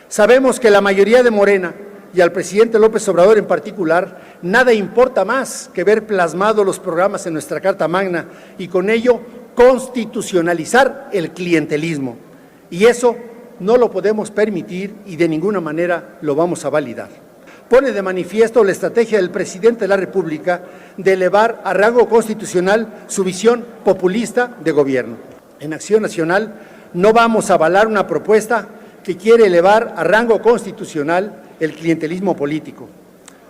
Sabemos que la mayoría de Morena y al presidente López Obrador en particular, nada importa más que ver plasmados los programas en nuestra Carta Magna y con ello constitucionalizar el clientelismo. Y eso no lo podemos permitir y de ninguna manera lo vamos a validar. Pone de manifiesto la estrategia del presidente de la República de elevar a rango constitucional su visión populista de gobierno. En Acción Nacional no vamos a avalar una propuesta que quiere elevar a rango constitucional el clientelismo político.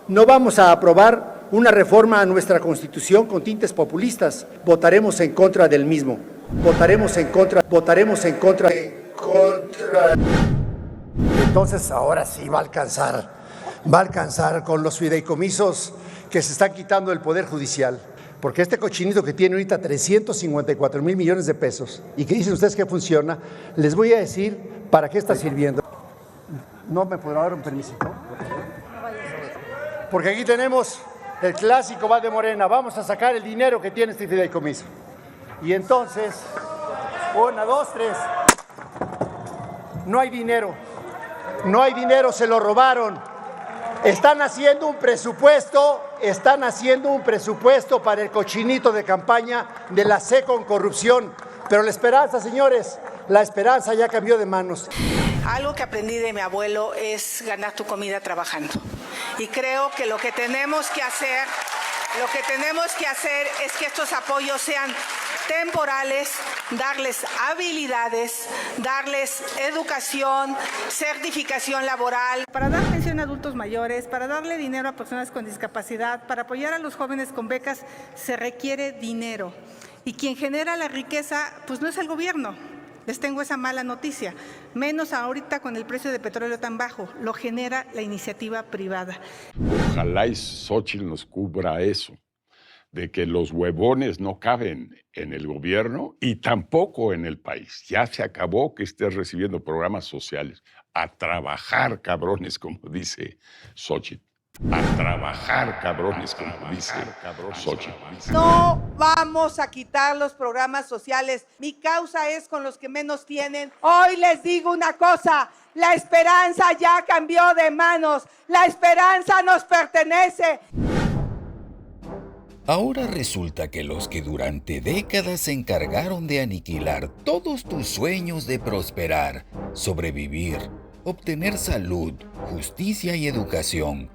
No vamos a aprobar una reforma a nuestra Constitución con tintes populistas. Votaremos en contra del mismo. Votaremos en contra. Entonces ahora sí va a alcanzar con los fideicomisos que se están quitando el Poder Judicial. Porque este cochinito que tiene ahorita 354,000 millones de pesos y que dicen ustedes que funciona, les voy a decir para qué está sirviendo. ¿No me podrá dar un permisito? Porque aquí tenemos el clásico va de Morena. Vamos a sacar el dinero que tiene este fideicomiso. Y entonces, 1, 2, 3. No hay dinero. No hay dinero, se lo robaron. Están haciendo un presupuesto para el cochinito de campaña de la C con corrupción. Pero la esperanza, señores, la esperanza ya cambió de manos. Algo que aprendí de mi abuelo es ganar tu comida trabajando. Y creo que lo que tenemos que hacer es que estos apoyos sean temporales, darles habilidades, darles educación, certificación laboral. Para dar pensión a adultos mayores, para darle dinero a personas con discapacidad, para apoyar a los jóvenes con becas, se requiere dinero. Y quien genera la riqueza, pues no es el gobierno. Les tengo esa mala noticia, menos ahorita con el precio de petróleo tan bajo, lo genera la iniciativa privada. Ojalá y Xóchitl nos cubra eso, de que los huevones no caben en el gobierno y tampoco en el país. Ya se acabó que estés recibiendo programas sociales. A trabajar, cabrones, como dice Xóchitl. A trabajar, cabrones, como dice Xóchitl. No vamos a quitar los programas sociales. Mi causa es con los que menos tienen. Hoy les digo una cosa, la esperanza ya cambió de manos. La esperanza nos pertenece. Ahora resulta que los que durante décadas se encargaron de aniquilar todos tus sueños de prosperar, sobrevivir, obtener salud, justicia y educación,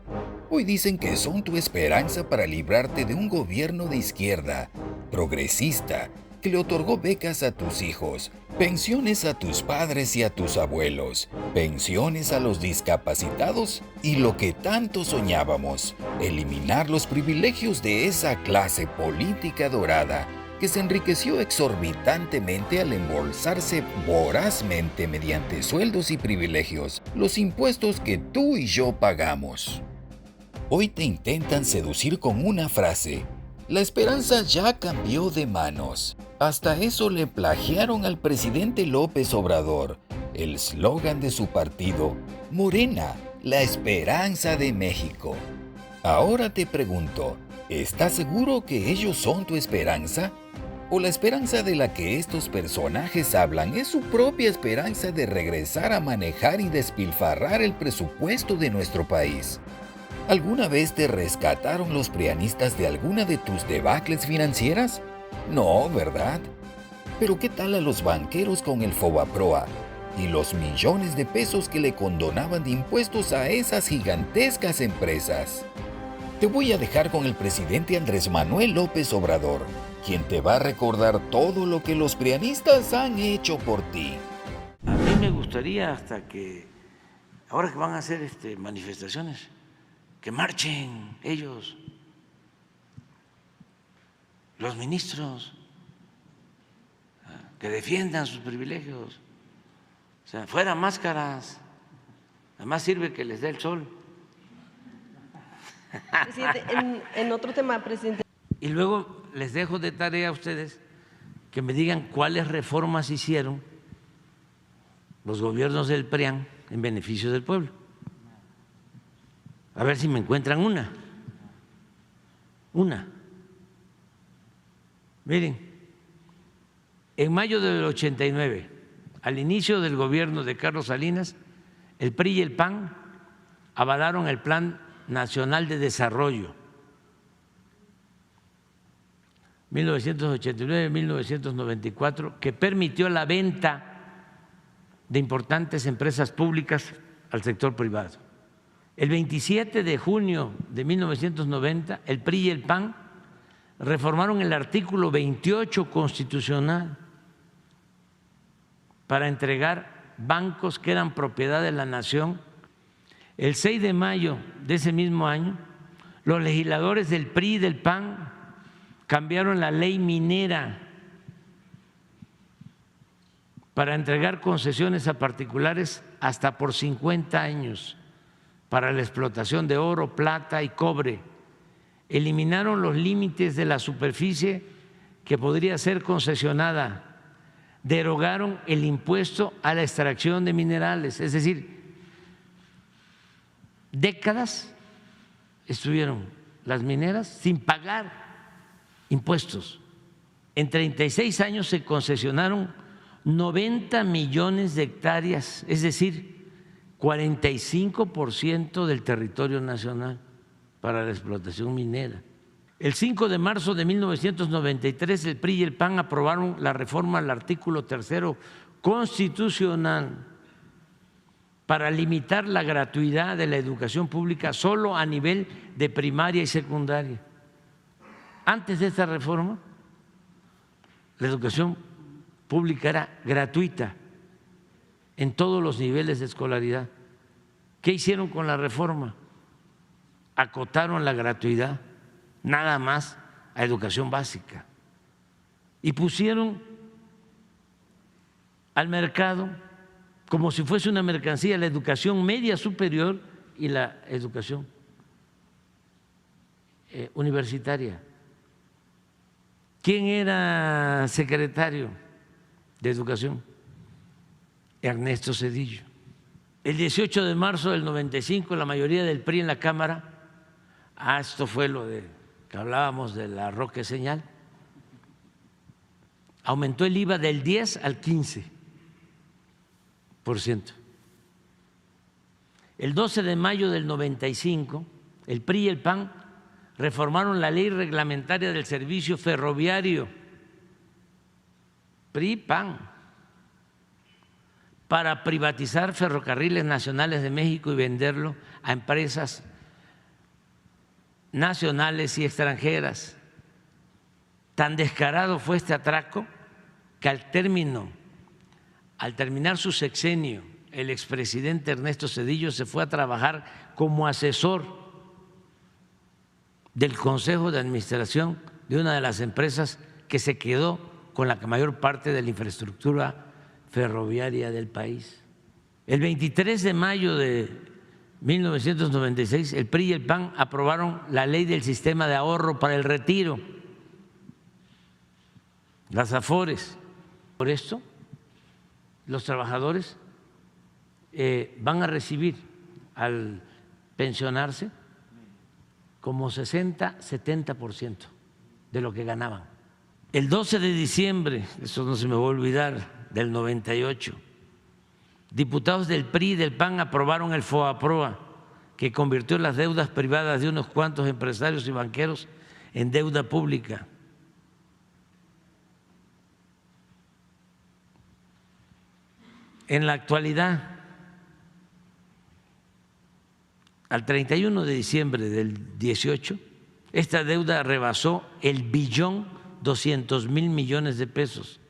hoy dicen que son tu esperanza para librarte de un gobierno de izquierda, progresista, que le otorgó becas a tus hijos, pensiones a tus padres y a tus abuelos, pensiones a los discapacitados y lo que tanto soñábamos, eliminar los privilegios de esa clase política dorada que se enriqueció exorbitantemente al embolsarse vorazmente mediante sueldos y privilegios los impuestos que tú y yo pagamos. Hoy te intentan seducir con una frase. La esperanza ya cambió de manos. Hasta eso le plagiaron al presidente López Obrador el eslogan de su partido, Morena, la esperanza de México. Ahora te pregunto, ¿estás seguro que ellos son tu esperanza? ¿O la esperanza de la que estos personajes hablan es su propia esperanza de regresar a manejar y despilfarrar el presupuesto de nuestro país? ¿Alguna vez te rescataron los prianistas de alguna de tus debacles financieras? No, ¿verdad? Pero ¿qué tal a los banqueros con el Fobaproa y los millones de pesos que le condonaban de impuestos a esas gigantescas empresas? Te voy a dejar con el presidente Andrés Manuel López Obrador, quien te va a recordar todo lo que los prianistas han hecho por ti. A mí me gustaría hasta que, ahora que van a hacer manifestaciones, que marchen ellos, los ministros, que defiendan sus privilegios, o sea, fuera máscaras, además sirve que les dé el sol. Presidente, en otro tema, presidente. Y luego les dejo de tarea a ustedes que me digan cuáles reformas hicieron los gobiernos del PRIAN en beneficio del pueblo. A ver si me encuentran una. Miren, en mayo del 89, al inicio del gobierno de Carlos Salinas, el PRI y el PAN avalaron el Plan Nacional de Desarrollo 1989-1994, que permitió la venta de importantes empresas públicas al sector privado. El 27 de junio de 1990, el PRI y el PAN reformaron el artículo 28 constitucional para entregar bancos que eran propiedad de la nación. El 6 de mayo de ese mismo año, los legisladores del PRI y del PAN cambiaron la ley minera para entregar concesiones a particulares hasta por 50 años para la explotación de oro, plata y cobre. Eliminaron los límites de la superficie que podría ser concesionada. Derogaron el impuesto a la extracción de minerales. Es decir, décadas estuvieron las mineras sin pagar impuestos. En 36 años se concesionaron 90 millones de hectáreas, es decir, 45% del territorio nacional para la explotación minera. El 5 de marzo de 1993, el PRI y el PAN aprobaron la reforma al artículo 3º constitucional para limitar la gratuidad de la educación pública solo a nivel de primaria y secundaria. Antes de esta reforma, la educación pública era gratuita en todos los niveles de escolaridad. ¿Qué hicieron con la reforma? Acotaron la gratuidad nada más a educación básica y pusieron al mercado, como si fuese una mercancía, la educación media superior y la educación universitaria. ¿Quién era secretario de Educación? Ernesto Zedillo. El 18 de marzo del 95, la mayoría del PRI en la Cámara, esto fue lo de que hablábamos de la Roque Señal, aumentó el IVA del 10 al 15%. El 12 de mayo del 95, el PRI y el PAN reformaron la ley reglamentaria del servicio ferroviario, PRI-PAN, para privatizar Ferrocarriles Nacionales de México y venderlo a empresas nacionales y extranjeras. Tan descarado fue este atraco que al terminar su sexenio, el expresidente Ernesto Zedillo se fue a trabajar como asesor del Consejo de Administración de una de las empresas que se quedó con la mayor parte de la infraestructura ferroviaria del país. El 23 de mayo de 1996, el PRI y el PAN aprobaron la ley del sistema de ahorro para el retiro, las AFORES. Por esto, los trabajadores van a recibir al pensionarse como 60-70% de lo que ganaban. El 12 de diciembre, eso no se me va a olvidar, del 98, diputados del PRI y del PAN aprobaron el FOAPROA, que convirtió las deudas privadas de unos cuantos empresarios y banqueros en deuda pública. En la actualidad, al 31 de diciembre del 18, esta deuda rebasó el 1.200.000 millones de pesos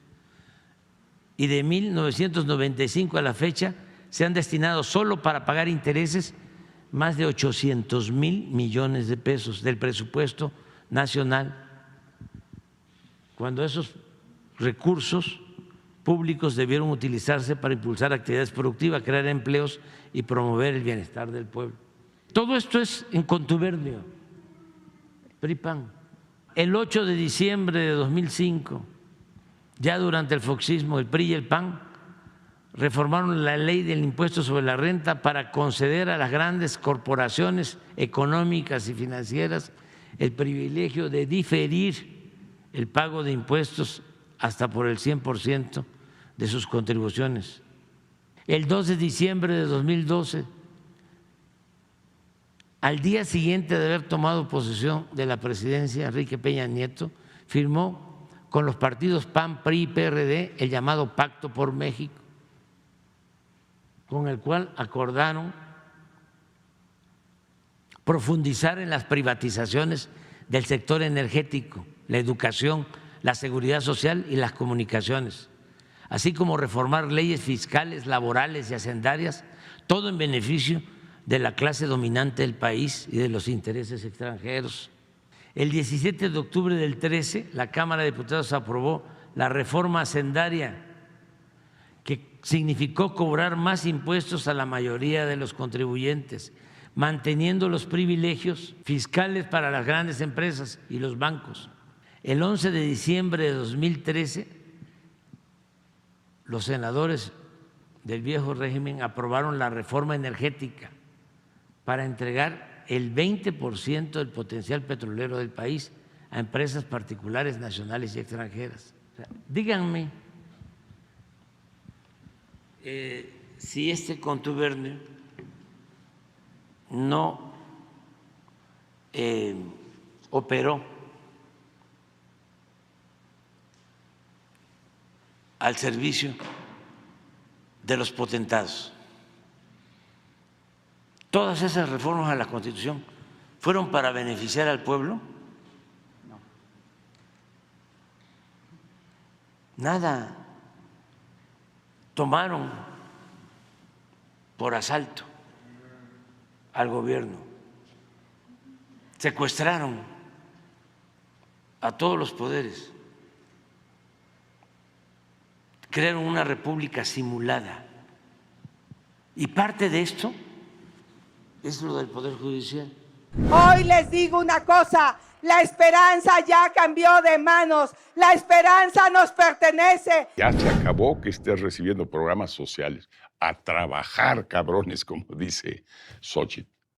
y de 1995 a la fecha se han destinado solo para pagar intereses más de 800.000 millones de pesos del presupuesto nacional, cuando esos recursos públicos debieron utilizarse para impulsar actividades productivas, crear empleos y promover el bienestar del pueblo. Todo esto es en contubernio, PRI-PAN. El 8 de diciembre de 2005, ya durante el foxismo, el PRI y el PAN reformaron la ley del impuesto sobre la renta para conceder a las grandes corporaciones económicas y financieras el privilegio de diferir el pago de impuestos hasta por el 100% de sus contribuciones. El 2 de diciembre de 2012, al día siguiente de haber tomado posesión de la presidencia, Enrique Peña Nieto firmó con los partidos PAN, PRI y PRD el llamado Pacto por México, con el cual acordaron profundizar en las privatizaciones del sector energético, la educación, la seguridad social y las comunicaciones, así como reformar leyes fiscales, laborales y hacendarias, todo en beneficio de la clase dominante del país y de los intereses extranjeros. El 17 de octubre del 13, la Cámara de Diputados aprobó la reforma hacendaria, que significó cobrar más impuestos a la mayoría de los contribuyentes, manteniendo los privilegios fiscales para las grandes empresas y los bancos. El 11 de diciembre de 2013, los senadores del viejo régimen aprobaron la reforma energética para entregar el 20% del potencial petrolero del país a empresas particulares, nacionales y extranjeras. O sea, díganme si este contubernio no operó al servicio de los potentados. Todas esas reformas a la Constitución fueron para beneficiar al pueblo. No. Nada. Tomaron por asalto al gobierno, secuestraron a todos los poderes, crearon una república simulada. Y parte de esto es lo del Poder Judicial. Hoy les digo una cosa, la esperanza ya cambió de manos, la esperanza nos pertenece. Ya se acabó que estés recibiendo programas sociales. A trabajar, cabrones, como dice Xochitl.